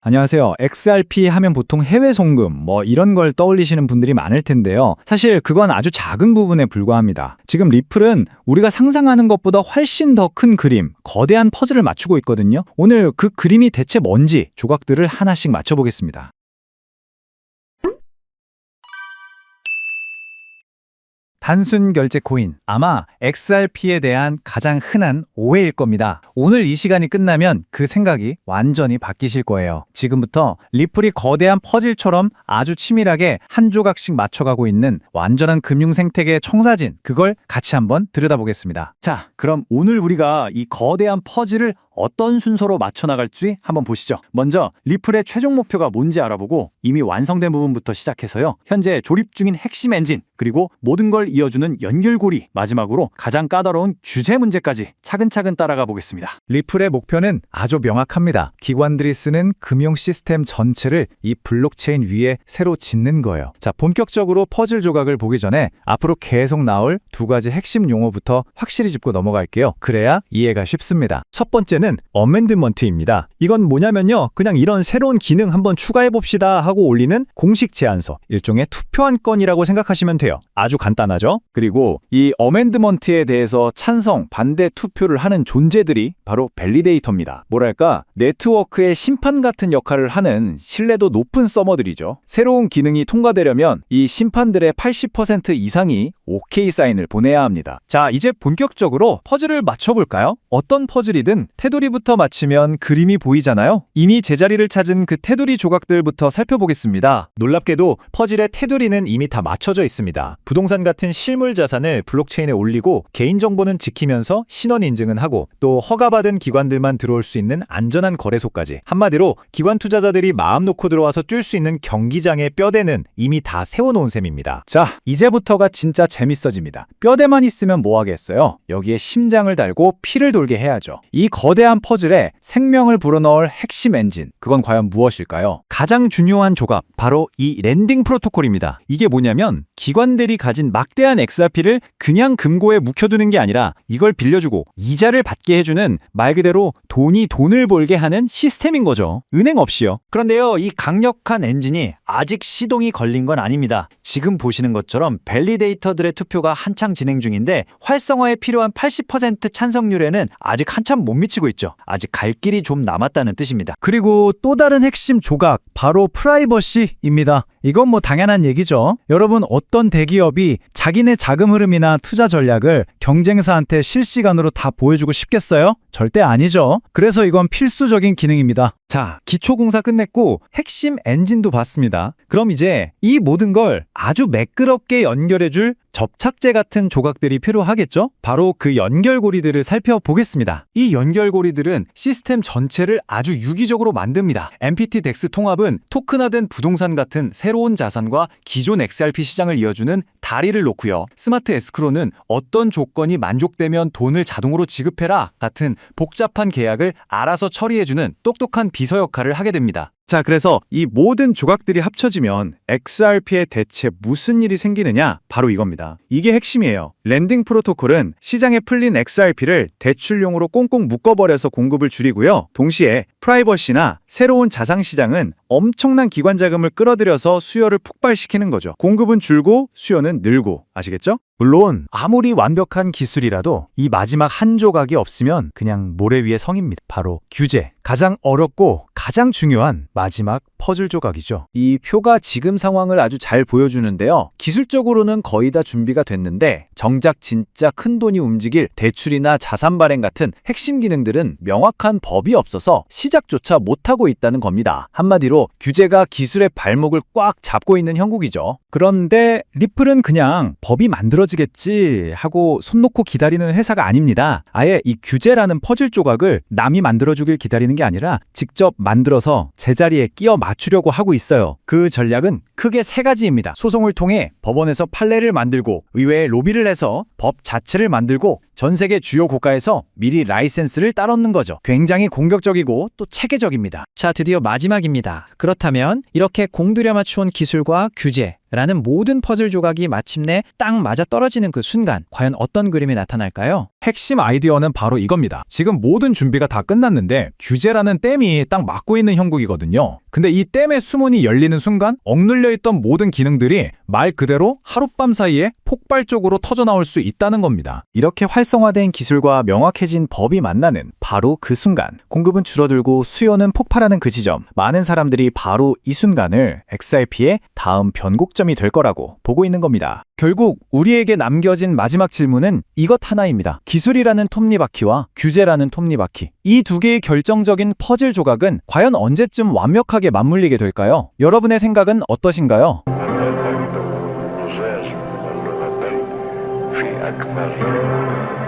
안녕하세요. XRP 하면 보통 해외 송금, 이런 걸 떠올리시는 분들이 많을 텐데요. 사실 그건 아주 작은 부분에 불과합니다. 지금 리플은 우리가 상상하는 것보다 훨씬 더 큰 그림, 거대한 퍼즐을 맞추고 있거든요. 오늘 그 그림이 대체 뭔지 조각들을 하나씩 맞춰보겠습니다. 단순 결제 코인, 아마 XRP에 대한 가장 흔한 오해일 겁니다. 오늘 이 시간이 끝나면 그 생각이 완전히 바뀌실 거예요. 지금부터 리플이 거대한 퍼즐처럼 아주 치밀하게 한 조각씩 맞춰가고 있는 완전한 금융 생태계의 청사진, 그걸 같이 한번 들여다보겠습니다. 자, 그럼 오늘 우리가 이 거대한 퍼즐을 어떤 순서로 맞춰나갈지 한번 보시죠. 먼저 리플의 최종 목표가 뭔지 알아보고 이미 완성된 부분부터 시작해서요. 현재 조립 중인 핵심 엔진, 그리고 모든 걸 이어주는 연결고리, 마지막으로 가장 까다로운 규제 문제까지 차근차근 따라가 보겠습니다. 리플의 목표는 아주 명확합니다. 기관들이 쓰는 금융 시스템 전체를 이 블록체인 위에 새로 짓는 거예요. 자, 본격적으로 퍼즐 조각을 보기 전에 앞으로 계속 나올 두 가지 핵심 용어부터 확실히 짚고 넘어갈게요. 그래야 이해가 쉽습니다. 첫 번째는 어멘드먼트입니다. 이건 뭐냐면요, 그냥 이런 새로운 기능 한번 추가해봅시다 하고 올리는 공식 제안서, 일종의 투표한 건이라고 생각하시면 돼요. 아주 간단하죠? 그리고 이 어멘드먼트에 대해서 찬성, 반대 투표를 하는 존재들이 바로 밸리데이터입니다. 뭐랄까, 네트워크의 심판 같은 역할을 하는 신뢰도 높은 서머들이죠. 새로운 기능이 통과되려면 이 심판들의 80% 이상이 OK 사인을 보내야 합니다. 자, 이제 본격적으로 퍼즐을 맞춰볼까요? 어떤 퍼즐이든 테두리부터 맞추면 그림이 보이잖아요? 이미 제자리를 찾은 그 테두리 조각들부터 살펴보겠습니다. 놀랍게도 퍼즐의 테두리는 이미 다 맞춰져 있습니다. 부동산 같은 실물 자산을 블록체인에 올리고 개인정보는 지키면서 신원 인증은 하고, 또 허가받은 기관들만 들어올 수 있는 안전한 거래소까지, 한마디로 기관 투자자들이 마음 놓고 들어와서 뛸 수 있는 경기장의 뼈대는 이미 다 세워놓은 셈입니다. 자, 이제부터가 진짜 재밌어집니다. 뼈대만 있으면 뭐 하겠어요? 여기에 심장을 달고 피를 돌게 해야죠. 이 거대한 퍼즐에 생명을 불어넣을 핵심 엔진, 그건 과연 무엇일까요? 가장 중요한 조각, 바로 이 랜딩 프로토콜입니다. 이게 뭐냐면 기관들이 가진 막대한 XRP를 그냥 금고에 묵혀두는 게 아니라 이걸 빌려주고 이자를 받게 해주는, 말 그대로 돈이 돈을 벌게 하는 시스템인 거죠. 은행 없이요. 그런데요, 이 강력한 엔진이 아직 시동이 걸린 건 아닙니다. 지금 보시는 것처럼 밸리데이터들의 투표가 한창 진행 중인데, 활성화에 필요한 80% 찬성률에는 아직 한참 못 미치고 있죠. 아직 갈 길이 좀 남았다는 뜻입니다. 그리고 또 다른 핵심 조각, 바로 프라이버시입니다. 이건 뭐 당연한 얘기죠. 여러분, 어떤 대기업이 자기네 자금 흐름이나 투자 전략을 경쟁사한테 실시간으로 다 보여주고 싶겠어요? 절대 아니죠. 그래서 이건 필수적인 기능입니다. 자, 기초공사 끝냈고 핵심 엔진도 봤습니다. 그럼 이제 이 모든 걸 아주 매끄럽게 연결해줄 접착제 같은 조각들이 필요하겠죠? 바로 그 연결고리들을 살펴보겠습니다. 이 연결고리들은 시스템 전체를 아주 유기적으로 만듭니다. MPT DEX 통합은 토큰화된 부동산 같은 새로운 자산과 기존 XRP 시장을 이어주는 다리를 놓고요. 스마트 에스크로는 어떤 조건이 만족되면 돈을 자동으로 지급해라 같은 복잡한 계약을 알아서 처리해주는 똑똑한 비서 역할을 하게 됩니다. 자, 그래서 이 모든 조각들이 합쳐지면 XRP에 대체 무슨 일이 생기느냐? 바로 이겁니다. 이게 핵심이에요. 랜딩 프로토콜은 시장에 풀린 XRP를 대출용으로 꽁꽁 묶어버려서 공급을 줄이고요. 동시에 프라이버시나 새로운 자산 시장은 엄청난 기관 자금을 끌어들여서 수요를 폭발시키는 거죠. 공급은 줄고 수요는 늘고. 아시겠죠? 물론 아무리 완벽한 기술이라도 이 마지막 한 조각이 없으면 그냥 모래 위의 성입니다. 바로 규제. 가장 어렵고 가장 중요한 마지막 퍼즐 조각이죠. 이 표가 지금 상황을 아주 잘 보여주는데요. 기술적으로는 거의 다 준비가 됐는데 정작 진짜 큰 돈이 움직일 대출이나 자산 발행 같은 핵심 기능들은 명확한 법이 없어서 시작조차 못하고 있다는 겁니다. 한마디로 규제가 기술의 발목을 꽉 잡고 있는 형국이죠. 그런데 리플은 그냥 법이 만들어지겠지 하고 손 놓고 기다리는 회사가 아닙니다. 아예 이 규제라는 퍼즐 조각을 남이 만들어주길 기다리는 게 아니라 직접 만들어서 제자리에 끼워 맞추려고 하고 있어요. 그 전략은 크게 세 가지입니다. 소송을 통해 법원에서 판례를 만들고, 의회에 로비를 해서 법 자체를 만들고, 전 세계 주요 고가에서 미리 라이센스를 따놓는 거죠. 굉장히 공격적이고 또 체계적입니다. 자, 드디어 마지막입니다. 그렇다면 이렇게 공들여 맞추온 기술과 규제라는 모든 퍼즐 조각이 마침내 딱 맞아 떨어지는 그 순간, 과연 어떤 그림이 나타날까요? 핵심 아이디어는 바로 이겁니다. 지금 모든 준비가 다 끝났는데 규제라는 댐이 딱 막고 있는 형국이거든요. 근데 이 댐의 수문이 열리는 순간 억눌려 있던 모든 기능들이 말 그대로 하룻밤 사이에 폭발적으로 터져나올 수 있다는 겁니다. 이렇게 활성화된 기술과 명확해진 법이 만나는 바로 그 순간, 공급은 줄어들고 수요는 폭발하는 그 지점, 많은 사람들이 바로 이 순간을 XRP의 다음 변곡점이 될 거라고 보고 있는 겁니다. 결국 우리에게 남겨진 마지막 질문은 이것 하나입니다. 기술이라는 톱니바퀴와 규제라는 톱니바퀴. 이 두 개의 결정적인 퍼즐 조각은 과연 언제쯤 완벽하게 맞물리게 될까요? 여러분의 생각은 어떠신가요? في أكمل